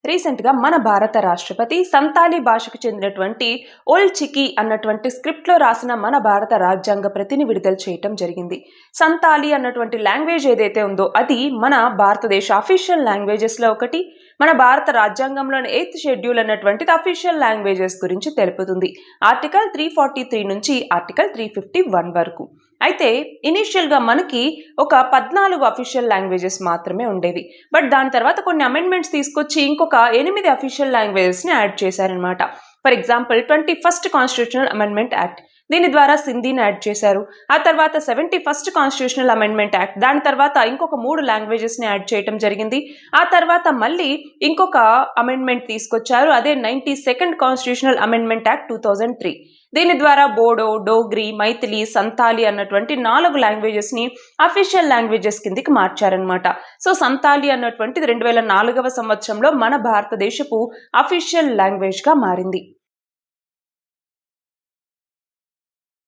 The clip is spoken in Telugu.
రీసెంట్గా మన భారత రాష్ట్రపతి సంతాలీ భాషకు చెందినటువంటి ఓల్ చికి అన్నటువంటి స్క్రిప్ట్లో రాసిన మన భారత రాజ్యాంగ ప్రతిని విడుదల చేయటం జరిగింది. సంతాలీ అన్నటువంటి లాంగ్వేజ్ ఏదైతే ఉందో అది మన భారతదేశ అఫీషియల్ లాంగ్వేజెస్లో ఒకటి. మన భారత రాజ్యాంగంలోని 8th షెడ్యూల్ అన్నటువంటిది అఫీషియల్ లాంగ్వేజెస్ గురించి తెలుపుతుంది. ఆర్టికల్ 343 నుంచి ఆర్టికల్ 351 వరకు. అయితే ఇనీషియల్గా మనకి ఒక 14 అఫీషియల్ లాంగ్వేజెస్ మాత్రమే ఉండేవి. బట్ దాని తర్వాత కొన్ని అమెండ్మెంట్స్ తీసుకొచ్చి ఇంకొక 8 అఫీషియల్ లాంగ్వేజెస్ని యాడ్ చేశారనమాట. For example 21st constitutional amendment act, దీని ద్వారా సింధీని యాడ్ చేశారు. ఆ తర్వాత 71st కాన్స్టిట్యూషనల్ అమెండ్మెంట్ యాక్ట్, దాని తర్వాత ఇంకొక 3 లాంగ్వేజెస్ని యాడ్ చేయడం జరిగింది. ఆ తర్వాత మళ్ళీ ఇంకొక అమెండ్మెంట్ తీసుకొచ్చారు, అదే 92nd కాన్స్టిట్యూషనల్ అమెండ్మెంట్ యాక్ట్ 2003. దీని ద్వారా బోడో, డోగ్రీ, మైథిలి, సంతాలి అన్నటువంటి 4 లాంగ్వేజెస్ని అఫీషియల్ లాంగ్వేజెస్ కిందికి మార్చారనమాట. సో సంతాలి అన్నటువంటిది 2004వ సంవత్సరంలో మన భారతదేశపు అఫీషియల్ లాంగ్వేజ్గా మారింది.